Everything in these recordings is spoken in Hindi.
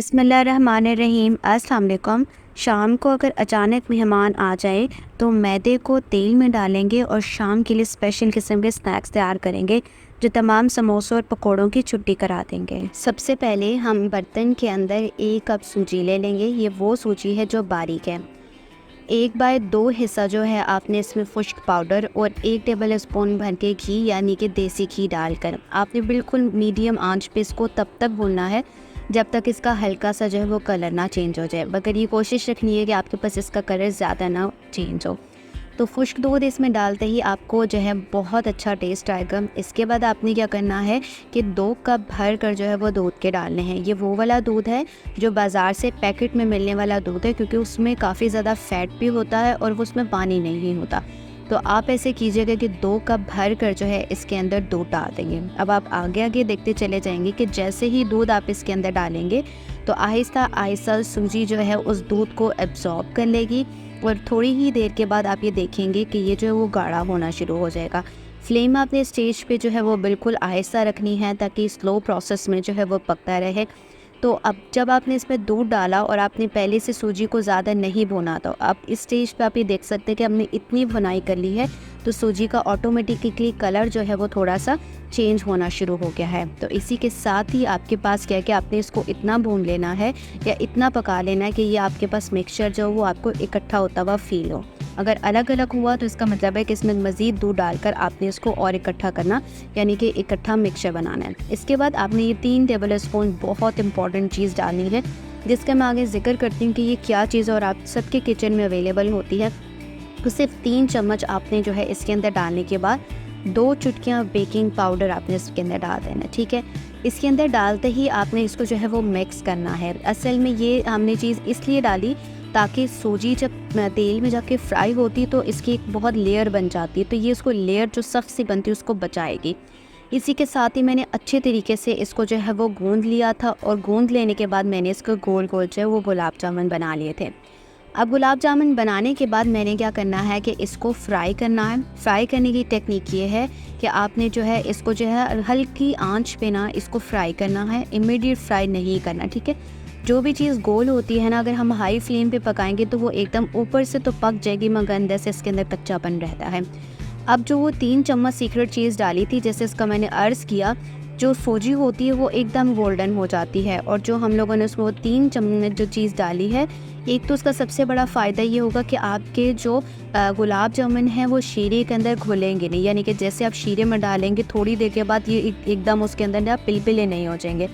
बिस्मिल्लाहिर्रहमानिर्रहीम। अस्सलाम वालेकुम। शाम को अगर अचानक मेहमान आ जाए तो मैदे को तेल में डालेंगे और शाम के लिए स्पेशल किस्म के स्नैक्स तैयार करेंगे जो तमाम समोसों और पकौड़ों की छुट्टी करा देंगे। सबसे पहले हम बर्तन के अंदर 1 कप सूजी ले लेंगे। ये वो सूजी है जो बारीक है। 1/2 हिस्सा जो है आपने इसमें खुश्क पाउडर और 1 टेबल स्पून भर के घी यानी कि देसी घी डालकर आपने बिल्कुल मीडियम आंच पे इसको तब तक भूनना है जब तक इसका हल्का सा जो है वो कलर ना चेंज हो जाए। मगर ये कोशिश रखनी है कि आपके पास इसका कलर ज़्यादा ना चेंज हो। तो खुश्क दूध इसमें डालते ही आपको जो है बहुत अच्छा टेस्ट आएगा। इसके बाद आपने क्या करना है कि 2 कप भर कर जो है वो दूध के डालने हैं। ये वो वाला दूध है जो बाज़ार से पैकेट में मिलने वाला दूध है, क्योंकि उसमें काफ़ी ज़्यादा फैट भी होता है और वो उसमें पानी नहीं होता। तो आप ऐसे कीजिएगा कि 2 कप भर कर जो है इसके अंदर दूध डाल देंगे। अब आप आगे आगे देखते चले जाएंगे कि जैसे ही दूध आप इसके अंदर डालेंगे तो आहिस्ता आहिस्ता सूजी जो है उस दूध को एब्जॉर्ब कर लेगी और थोड़ी ही देर के बाद आप ये देखेंगे कि ये जो है वो गाढ़ा होना शुरू हो जाएगा। फ्लेम आपने स्टेज पे जो है वो बिल्कुल आहिस्ता रखनी है ताकि स्लो प्रोसेस में जो है वो पकता रहे। तो अब जब आपने इसमें दूध डाला और आपने पहले से सूजी को ज़्यादा नहीं भुना, तो अब इस स्टेज पे आप ये देख सकते हैं कि हमने इतनी भुनाई कर ली है तो सूजी का ऑटोमेटिकली कलर जो है वो थोड़ा सा चेंज होना शुरू हो गया है। तो इसी के साथ ही आपके पास क्या है कि आपने इसको इतना भून लेना है या इतना पका लेना है कि ये आपके पास मिक्सचर जो वो आपको इकट्ठा होता हुआ फील हो। अगर अलग अलग हुआ तो इसका मतलब है कि इसमें मज़ीद दूध डालकर आपने इसको और इकट्ठा करना, यानी कि इकट्ठा मिक्सचर बनाना है। इसके बाद आपने ये 3 टेबल स्पून बहुत इंपॉर्टेंट चीज़ डालनी है जिसका मैं आगे जिक्र करती हूँ कि ये क्या चीज़ और आप सबके किचन में अवेलेबल होती है। तो सिर्फ 3 चम्मच आपने जो है इसके अंदर डालने के बाद 2 चुटकियाँ बेकिंग पाउडर आपने इसके अंदर डाल देना, ठीक है। इसके अंदर डालते ही आपने इसको जो है वो मिक्स करना है। असल में ये हमने चीज़ इसलिए डाली ताकि सूजी जब तेल में जाके फ्राई होती तो इसकी एक बहुत लेयर बन जाती है, तो ये इसको लेयर जो सख्त सी बनती है उसको बचाएगी। इसी के साथ ही मैंने अच्छे तरीके से इसको जो है वो गूंद लिया था और गूंद लेने के बाद मैंने इसको गोल गोल जो है वो गुलाब जामुन बना लिए थे। अब गुलाब जामुन बनाने के बाद मैंने क्या करना है कि इसको फ्राई करना है। फ्राई करने की टेक्निक ये है कि आपने जो है इसको जो है हल्की आंच पे ना इसको फ्राई करना है, इमीडिएट फ्राई नहीं करना, ठीक है। जो भी चीज़ गोल होती है ना, अगर हम हाई फ्लेम पे पकाएंगे तो वो एकदम ऊपर से तो पक जाएगी मगर अंदर से इसके अंदर कच्चापन रहता है। अब जो वो 3 चम्मच सीक्रेट चीज़ डाली थी, जैसे इसका मैंने अर्ज़ किया, जो सूजी होती है वो एकदम गोल्डन हो जाती है। और जो हम लोगों ने उसमें वो 3 चम्मच जो चीज़ डाली है, एक तो उसका सबसे बड़ा फ़ायदा ये होगा कि आपके जो गुलाब जामुन हैं वो शीरे के अंदर घुलेंगे नहीं, यानी कि जैसे आप शीरे में डालेंगे थोड़ी देर के बाद ये एकदम उसके अंदर ना पिलपिले नहीं हो जाएंगे।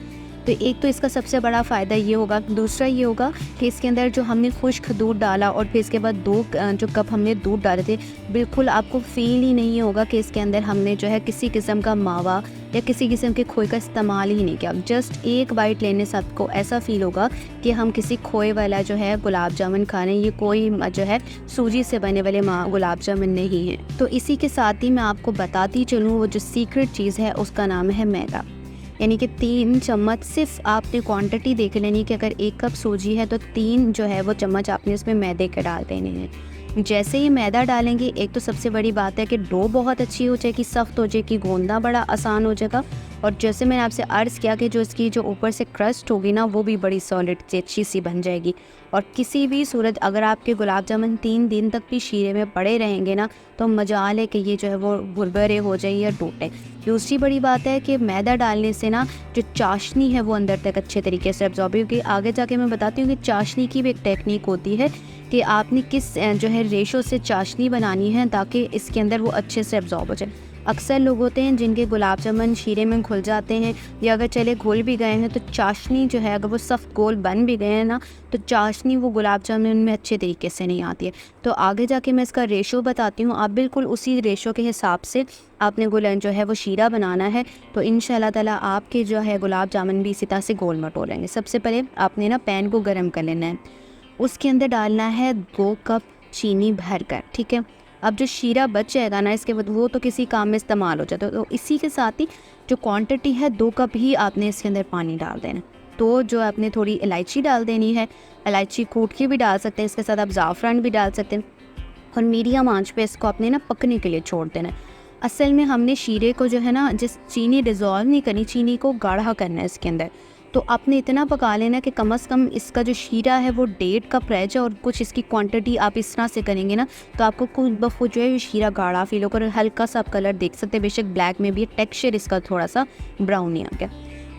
तो एक तो इसका सबसे बड़ा फ़ायदा ये होगा। दूसरा ये होगा कि इसके अंदर जो हमने खुश्क दूध डाला और फिर इसके बाद 2 जो कप हमने दूध डाले थे, बिल्कुल आपको फ़ील ही नहीं होगा कि इसके अंदर हमने जो है किसी किस्म का मावा या किसी किस्म के खोए का इस्तेमाल ही नहीं किया। जस्ट एक बाइट लेने से आपको ऐसा फ़ील होगा कि हम किसी खोए वाला जो है गुलाब जामुन खा रहे हैं, ये कोई जो है सूजी से बने वाले गुलाब जामुन नहीं है। तो इसी के साथ ही मैं आपको बताती चलूँ, वो जो सीक्रेट चीज़ है उसका नाम है मैदा। यानी कि 3 चम्मच सिर्फ आपने क्वांटिटी देख लेनी कि अगर 1 कप सूजी है तो 3 जो है वो चम्मच आपने इसमें मैदे के डाल देने हैं। जैसे ही मैदा डालेंगे, एक तो सबसे बड़ी बात है कि डो बहुत अच्छी हो जाएगी, सख्त हो जाएगी, गूंदना बड़ा आसान हो जाएगा। और जैसे मैंने आपसे अर्ज़ किया कि जो इसकी जो ऊपर से क्रस्ट होगी ना वो भी बड़ी सॉलिड सी अच्छी सी बन जाएगी। और किसी भी सूरत अगर आपके गुलाब जामुन 3 दिन तक भी शीरे में पड़े रहेंगे ना तो मजाल है कि ये जो है वो भुरभुरे हो जाए या टूटे। दूसरी बड़ी बात है कि मैदा डालने से ना जो चाशनी है वो अंदर तक अच्छे तरीके से एब्जॉर्ब होगी। आगे जाके मैं बताती हूँ कि चाशनी की भी एक टेक्निक होती है कि आपने किस जो है रेशो से चाशनी बनानी है ताकि इसके अंदर वो अच्छे से एब्जॉर्ब हो जाए। अक्सर लोग होते हैं जिनके गुलाब जामुन शीरे में घुल जाते हैं, या अगर चले घुल भी गए हैं तो चाशनी जो है अगर वो सख्त गोल बन भी गए हैं ना तो चाशनी वो गुलाब जामुन में अच्छे तरीके से नहीं आती है। तो आगे जाके मैं इसका रेशो बताती हूँ, आप बिल्कुल उसी रेशो के हिसाब से आपने जो है वो शीरा बनाना है। तो इंशाल्लाह ताला आपके जो है गुलाब जामुन भी इसी तरह से गोल मटोलेंगे। सबसे पहले आपने ना पैन को गर्म कर लेना है, उसके अंदर डालना है 2 कप चीनी भर कर, ठीक है। अब जो शीरा बच जाएगा ना इसके बाद वो तो किसी काम में इस्तेमाल हो जाता है। तो इसी के साथ ही जो क्वांटिटी है 2 कप ही आपने इसके अंदर पानी डाल देना। तो जो आपने थोड़ी इलायची डाल देनी है, इलायची कूट के भी डाल सकते हैं, इसके साथ आप ज़ाफ़रान भी डाल सकते हैं। और मीडियम आंच पे इसको आपने ना पकने के लिए छोड़ देना है। असल में हमने शीरे को जो है ना, जिस चीनी डिज़ोल्व नहीं करनी, चीनी को गाढ़ा करना है इसके अंदर। तो आपने इतना पका लेना कि कम से कम इसका जो शीरा है वो 1.5 कप रह जाए, और कुछ इसकी क्वांटिटी आप इस तरह से करेंगे ना तो आपको कुछ बफो जो है ये शीरा गाढ़ा फील होगा, और हल्का सा आप कलर देख सकते हैं, बेशक ब्लैक में भी टेक्सचर इसका थोड़ा सा ब्राउन ही आ गया।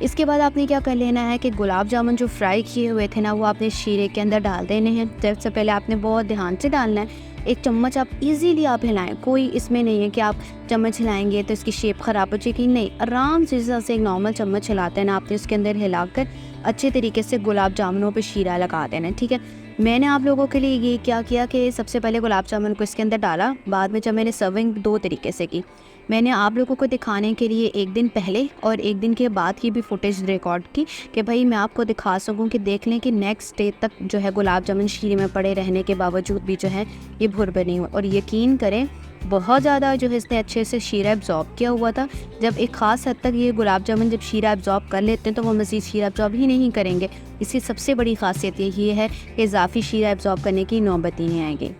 इसके बाद आपने क्या कर लेना है कि गुलाब जामुन जो फ्राई किए हुए थे ना वो आपने शीरे के अंदर डाल देने हैं। सबसे पहले आपने बहुत ध्यान से डालना है, एक चम्मच आप इजीली आप हिलाएं, कोई इसमें नहीं है कि आप चम्मच हिलाएंगे तो इसकी शेप ख़राब हो जाएगी, नहीं, आराम से जैसे एक नॉर्मल चम्मच हिलाते हैं ना आपने उसके अंदर हिलाकर अच्छे तरीके से गुलाब जामुनों पे शीरा लगा देना है, ठीक है। मैंने आप लोगों के लिए ये क्या किया कि सबसे पहले गुलाब जामुन को इसके अंदर डाला, बाद में जब मैंने सर्विंग 2 तरीके से की। मैंने आप लोगों को दिखाने के लिए एक दिन पहले और एक दिन के बाद की भी फुटेज रिकॉर्ड की कि भाई मैं आपको दिखा सकूं कि देख लें कि नेक्स्ट डे तक जो है गुलाब जामुन शीरे में पड़े रहने के बावजूद भी जो है ये भुर बनी हुई, और यकीन करें बहुत ज़्यादा जो है इसने अच्छे से शीरा एब्जॉर्ब किया हुआ था। जब एक ख़ास हद तक ये गुलाब जामुन जब शीरा एब्जॉर्ब कर लेते हैं तो वो मज़ीद शीरा एब्जॉर्ब ही नहीं करेंगे। इसकी सबसे बड़ी ख़ासियत ये है कि इजाफी शीरा एब्जॉर्ब करने की नौबत ही नहीं आएगी।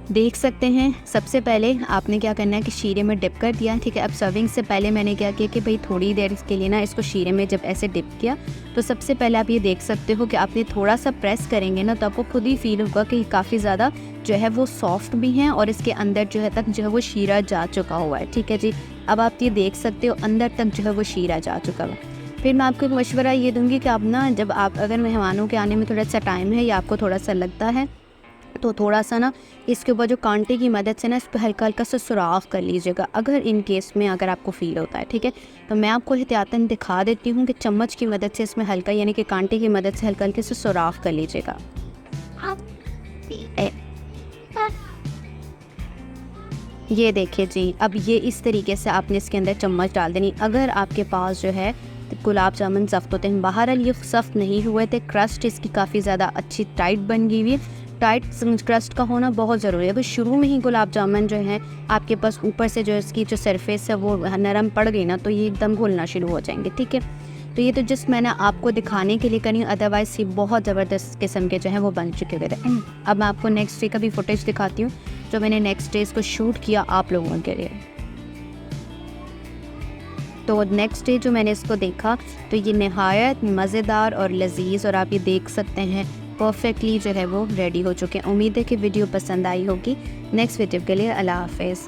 देख सकते हैं सबसे पहले आपने क्या करना है कि शीरे में डिप कर दिया, ठीक है। अब सर्विंग से पहले मैंने क्या किया कि भाई थोड़ी देर के लिए ना इसको शीरे में जब ऐसे डिप किया तो सबसे पहले आप ये देख सकते हो कि आपने थोड़ा सा प्रेस करेंगे ना तो आपको खुद ही फील होगा कि काफ़ी ज़्यादा जो है वो सॉफ्ट भी हैं और इसके अंदर जो है तक जो है वो शीरा जा चुका हुआ है, ठीक है जी। अब आप ये देख सकते हो अंदर तक जो है वो शीरा जा चुका हुआ। फिर मैं आपको एक मशवरा ये दूंगी कि आप ना जब आप अगर मेहमानों के आने में थोड़ा सा टाइम है या आपको थोड़ा सा लगता है तो थोड़ा सा ना इसके ऊपर जो कांटे की मदद से ना इस पर हल्का हल्का सा सुराख कर लीजिएगा, अगर इन केस में अगर आपको फील होता है, ठीक है। तो मैं आपको एहतियातन दिखा देती हूँ कि चम्मच की मदद से इसमें हल्का यानी कि कांटे की मदद से हल्का हल्के से सुराख कर लीजिएगा। ये देखिए जी, अब ये इस तरीके से आपने इसके अंदर चम्मच डाल देनी। अगर आपके पास जो है गुलाब जामुन सख्त होते हैं, बहरहाल ये सख्त नहीं हुए थे, क्रस्ट इसकी काफ़ी ज़्यादा अच्छी टाइट बन गई हुई है। टाइट क्रस्ट का होना बहुत ज़रूरी है। बस शुरू में ही गुलाब जामुन जो है आपके पास ऊपर से जो इसकी जो सरफेस है वो नरम पड़ गई ना तो ये एकदम घुलना शुरू हो जाएंगे, ठीक है। तो ये तो जस्ट मैंने आपको दिखाने के लिए करी, अदरवाइज़ ये बहुत ज़बरदस्त किस्म के जो है वो बन चुके थे। अब मैं आपको नेक्स्ट डे का भी फुटेज दिखाती हूँ जो मैंने नेक्स्ट डे इसको शूट किया आप लोगों के लिए। तो नेक्स्ट डे जो मैंने इसको देखा तो ये नहायत मज़ेदार और लजीज़, और आप ये देख सकते हैं परफेक्टली जो है वो रेडी हो चुके हैं। उम्मीद है कि वीडियो पसंद आई होगी। नेक्स्ट वीडियो के लिए अल्लाह हाफ़िज़।